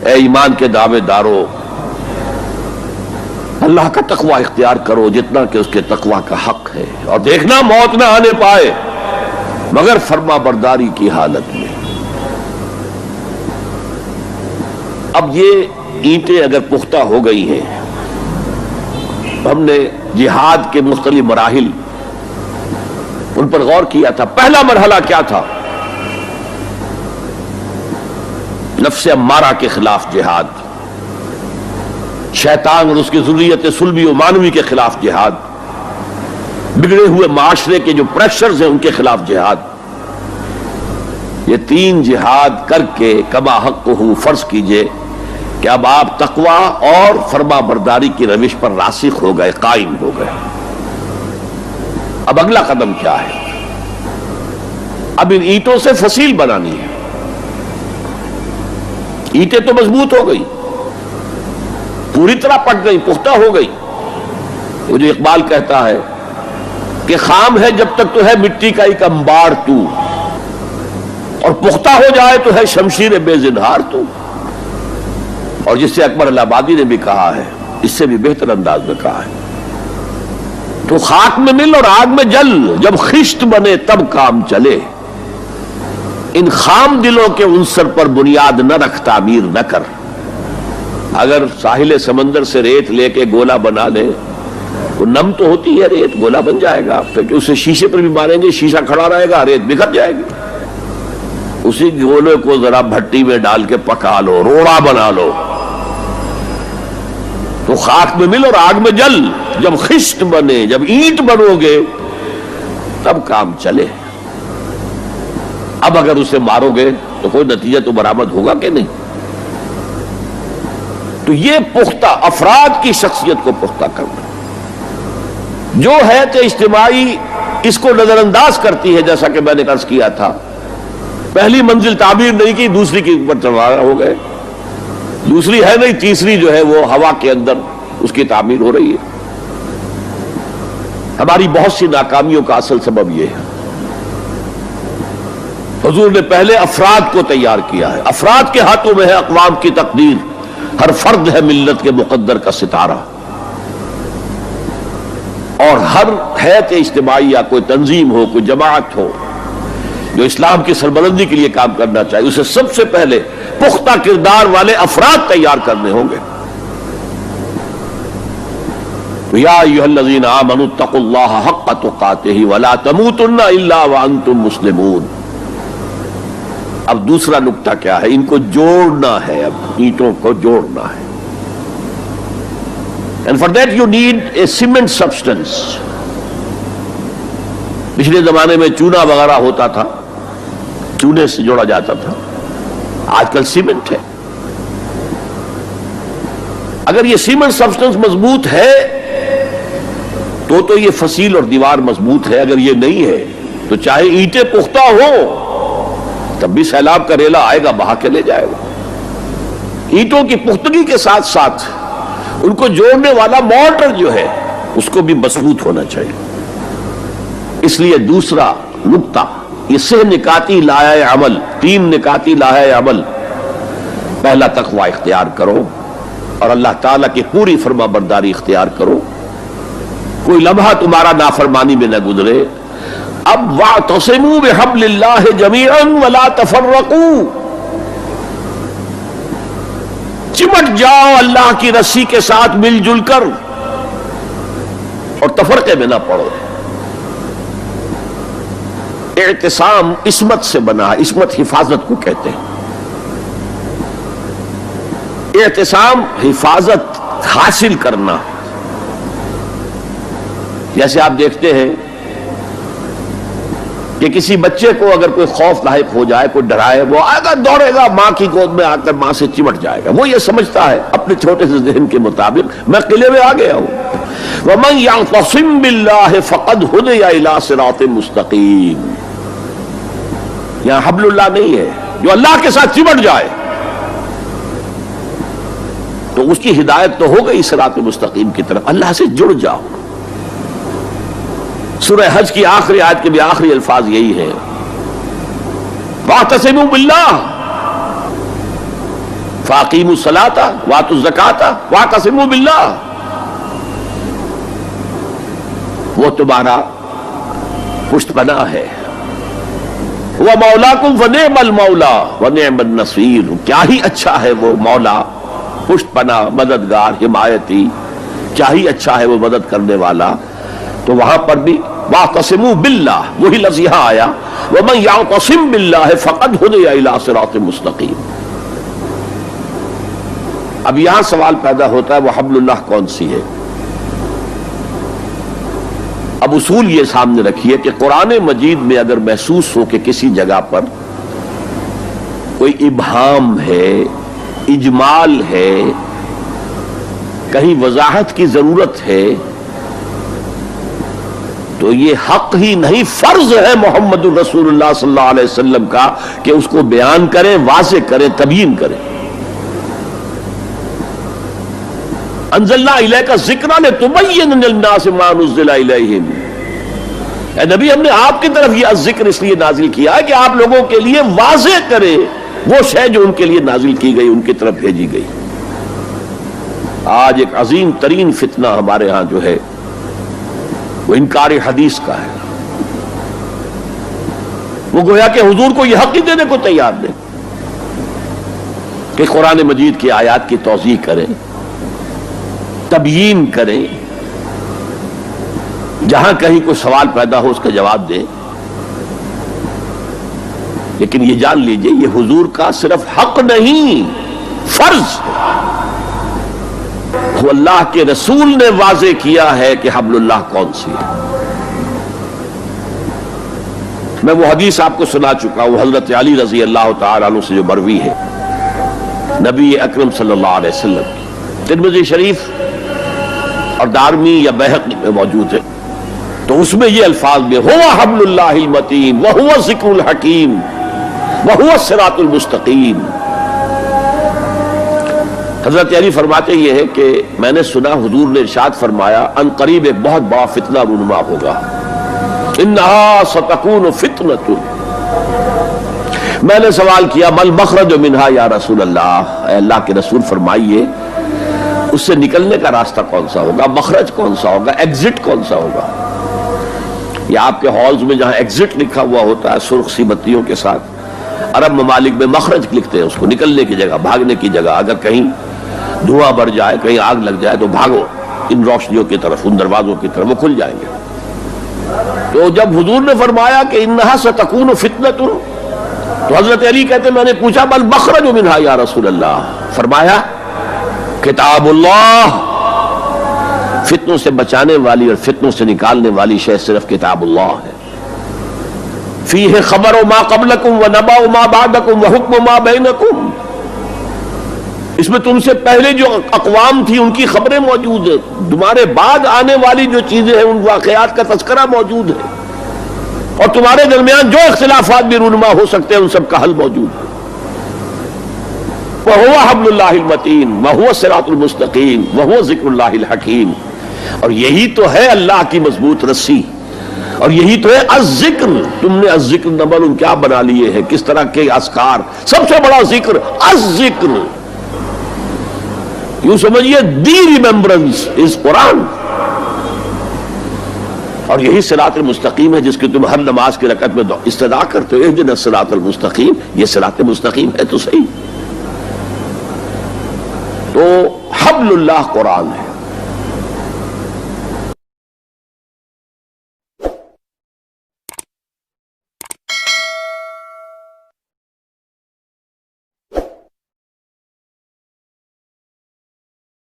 اے ایمان کے دعوے دارو، اللہ کا تقوی اختیار کرو جتنا کہ اس کے تقوی کا حق ہے، اور دیکھنا موت نہ آنے پائے مگر فرما برداری کی حالت میں۔ اب یہ اینٹیں اگر پختہ ہو گئی ہیں، ہم نے جہاد کے مختلف مراحل ان پر غور کیا تھا۔ پہلا مرحلہ کیا تھا؟ نفس امارہ کے خلاف جہاد، شیطان اور اس کی ذریت سلبی و مانوی کے خلاف جہاد، بگڑے ہوئے معاشرے کے جو پریشرز ہیں ان کے خلاف جہاد۔ یہ تین جہاد کر کے کما حقہ فرض کیجئے کہ اب آپ تقوی اور فرما برداری کی روش پر راسخ ہو گئے، قائم ہو گئے۔ اب اگلا قدم کیا ہے؟ اب ان اینٹوں سے فصیل بنانی ہے۔ اینٹیں تو مضبوط ہو گئی، پوری طرح پٹ گئی، پختہ ہو گئی۔ وہ جو اقبال کہتا ہے کہ خام ہے جب تک تو ہے مٹی کا ایک انبار تو، اور پختہ ہو جائے تو ہے شمشیر بے زنہار تو۔ اور جس سے اکبر الہآبادی نے بھی کہا ہے، اس سے بھی بہتر انداز میں کہا ہے، تو خاک میں مل اور آگ میں جل، جب خشت بنے تب کام چلے، ان خام دلوں کے عنصر پر بنیاد نہ رکھ، تعمیر نہ کر۔ اگر ساحل سمندر سے ریت لے کے گولا بنا لے تو نم تو ہوتی ہے ریت، گولا بن جائے گا، پھر اسے شیشے پر بھی ماریں گے، شیشہ کھڑا رہے گا، ریت بکھر جائے گی۔ اسی گولے کو ذرا بھٹی میں ڈال کے پکا لو، روڑا بنا لو، تو خاک میں مل اور آگ میں جل، جب خشت بنے، جب اینٹ بنو گے تب کام چلے۔ اب اگر اسے مارو گے تو کوئی نتیجہ تو برآمد ہوگا کہ نہیں؟ تو یہ پختہ افراد کی شخصیت کو پختہ کرنا، جو ہے کہ اجتماعی اس کو نظر انداز کرتی ہے، جیسا کہ میں نے عرض کیا تھا، پہلی منزل تعمیر نہیں کی، دوسری کے اوپر چڑھا ہو گئے، دوسری ہے نہیں، تیسری جو ہے وہ ہوا کے اندر اس کی تعمیر ہو رہی ہے۔ ہماری بہت سی ناکامیوں کا اصل سبب یہ ہے۔ حضور نے پہلے افراد کو تیار کیا ہے، افراد کے ہاتھوں میں ہے اقوام کی تقدیر، ہر فرد ہے ملت کے مقدر کا ستارہ، اور ہر حیت اجتماعی یا کوئی تنظیم ہو، کوئی جماعت ہو جو اسلام کی سربلندی کے لیے کام کرنا چاہیے، اسے سب سے پہلے پختہ کردار والے افراد تیار کرنے ہوں گے۔ یا ایھا الذین آمنوا اتقوا اللہ حق تقاتہ ولا تموتن الا وانتم مسلمون۔ اب دوسرا نکتہ کیا ہے؟ ان کو جوڑنا ہے، اب اینٹوں کو جوڑنا ہے۔ And for that you need a cement substance۔ پچھلے زمانے میں چونا وغیرہ ہوتا تھا، چونے سے جوڑا جاتا تھا، آج کل سیمنٹ ہے۔ اگر یہ سیمنٹ سبسٹنس مضبوط ہے تو یہ فصیل اور دیوار مضبوط ہے، اگر یہ نہیں ہے تو چاہے اینٹیں پختہ ہو تب بھی سیلاب کا ریلا آئے گا، بہا کے لے جائے گا۔ اینٹوں کی پختگی کے ساتھ ساتھ ان کو جوڑنے والا مورٹر جو ہے اس کو بھی مضبوط ہونا چاہیے۔ اس لیے دوسرا نکتہ، یہ سہ نکاتی لائحہ عمل، 3 نکاتی لائحہ عمل۔ پہلا تقوی اختیار کرو اور اللہ تعالیٰ کی پوری فرما برداری اختیار کرو، کوئی لمحہ تمہارا نافرمانی میں نہ گزرے۔ اب وَاعْتَصِمُوا بِحَبْلِ اللَّهِ جَمِيعًا وَلَا تَفَرَّقُوا، چمٹ جاؤ اللہ کی رسی کے ساتھ مل جل کر، اور تفرقے میں نہ پڑو۔ اعتصام عصمت سے بنا ہے، عصمت حفاظت کو کہتے ہیں۔ اعتصام حفاظت حاصل کرنا، جیسے آپ دیکھتے ہیں کہ کسی بچے کو اگر کوئی خوف لاحق ہو جائے، کوئی ڈرائے، وہ آئے گا، دوڑے گا، ماں کی گود میں آ کر ماں سے چمٹ جائے گا۔ وہ یہ سمجھتا ہے اپنے چھوٹے سے ذہن کے مطابق میں قلعے میں آ گیا ہوں۔ وَمَن يَعْتَصِم بِاللَّهِ فَقَدْ هُدِيَ إِلَىٰ صِرَاطٍ مُسْتَقِيمٍ۔ یہاں حبل اللہ نہیں ہے، جو اللہ کے ساتھ چمٹ جائے تو اس کی ہدایت تو ہو گئی صراط مستقیم کی طرف، اللہ سے جڑ جاؤ۔ سورہ حج کی آخری آیت کے بھی آخری الفاظ یہی ہیں، وَاعْتَصِمُوا بِاللَّهِ فاقیموا الصلاۃ وآتوا الزکاۃ واعتصموا باللہ، وہ تمہارا پشت پناہ ہے. وہ مولاکم فنعم المولا ونعم النصیر، کیا ہی اچھا ہے وہ مولا، پشت پناہ، مددگار، حمایتی، کیا ہی اچھا ہے وہ مدد کرنے والا. تو وہاں پر بھی واعتصموا باللہ، وہی لفظ یہاں آیا ومن یعتصم باللہ فقد ہدی الی صراط مستقیم. اب یہاں سوال پیدا ہوتا ہے وہ حبل اللہ کون سی ہے؟ اب اصول یہ سامنے رکھیے کہ قرآن مجید میں اگر محسوس ہو کہ کسی جگہ پر کوئی ابہام ہے، اجمال ہے، کہیں وضاحت کی ضرورت ہے، تو یہ حق ہی نہیں فرض ہے محمد الرسول اللہ صلی اللہ علیہ وسلم کا کہ اس کو بیان کریں، واضح کریں، تبیین کریں. انزلنا الیک الذکر لتبین للناس ما نزل الیہم، اے نبی ہم نے آپ کی طرف یہ ذکر اس لیے نازل کیا ہے کہ آپ لوگوں کے لیے واضح کرے وہ شے جو ان کے لیے نازل کی گئی، ان کی طرف بھیجی گئی. آج ایک عظیم ترین فتنہ ہمارے ہاں جو ہے وہ انکار حدیث کا ہے. وہ گویا کہ حضور کو یہ حق ہی دینے کو تیار نہیں کہ قرآن مجید کی آیات کی توضیح کریں، تبیین کریں، جہاں کہیں کوئی سوال پیدا ہو اس کا جواب دیں. لیکن یہ جان لیجئے یہ حضور کا صرف حق نہیں، فرض ہے. وہ اللہ کے رسول نے واضح کیا ہے کہ حبل اللہ کون سی ہے. میں وہ حدیث آپ کو سنا چکا ہوں حضرت علی رضی اللہ تعالیٰ عنہ سے جو مروی ہے نبی اکرم صلی اللہ علیہ وسلم کی، ترمذی شریف اور دارمی یا بیہقی میں موجود ہے. تو اس میں یہ الفاظ میں ہوا حبل اللہ المتین وہوا ذکر الحکیم وہوا الصراط المستقیم. حضرت علی فرماتے یہ ہے کہ میں نے سنا حضور نے ارشاد فرمایا ان قریب ایک بہت بڑا فتنہ رونما ہوگا، انہا ستکون فتنۃ. میں نے سوال کیا مل مخرج منہا یا رسول اللہ، اے اللہ کے رسول فرمائیے اس سے نکلنے کا راستہ کون سا ہوگا، مخرج کون سا ہوگا، ایگزٹ کون سا ہوگا. یہ آپ کے ہالز میں جہاں ایگزٹ لکھا ہوا ہوتا ہے سرخ سی بتیوں کے ساتھ، عرب ممالک میں مخرج لکھتے ہیں اس کو، نکلنے کی جگہ، بھاگنے کی جگہ. اگر کہیں دھواں بڑھ جائے، کہیں آگ لگ جائے تو بھاگو ان روشنیوں کی طرف، ان دروازوں کی طرف، وہ کھل جائیں گے. تو جب حضور نے فرمایا کہ انہا ستکون فتنۃ، تو حضرت علی کہتے میں نے پوچھا بل مخرج منہا یا رسول اللہ، فرمایا کتاب اللہ، فتنوں سے بچانے والی اور فتنوں سے نکالنے والی شے صرف کتاب اللہ ہے. فیہ خبر ما قبلکم و نبأ ما بعدکم و حکم ما بینکم، اس میں تم سے پہلے جو اقوام تھی ان کی خبریں موجود ہیں، تمہارے بعد آنے والی جو چیزیں ہیں ان واقعات کا تذکرہ موجود ہے، اور تمہارے درمیان جو اختلافات بھی رونما ہو سکتے ہیں ان سب کا حل موجود ہے. وَهُوَ حَبْلُ اللَّهِ الْمَتِينُ وَهُوَ الصِّرَاطُ الْمُسْتَقِيمُ وَهُوَ ذِكْرُ اللَّهِ الْحَكِيمُ. اور یہی تو ہے اللہ کی مضبوط رسی، اور یہی تو ہے الذکر. تم نے الذکر نمبر کیا بنا لیے ہیں، کس طرح کے اذکار، سب سے بڑا ذکر الذکر. یوں سمجھیے دی ریممبرنس از قرآن. اور یہی صراط المستقیم ہے جس کی تم ہر نماز کی رکعت میں استدعا کرتے ہو، اہدنا الصراط المستقیم. یہ صراط مستقیم ہے تو صحیح. تو حبل اللہ قرآن ہے.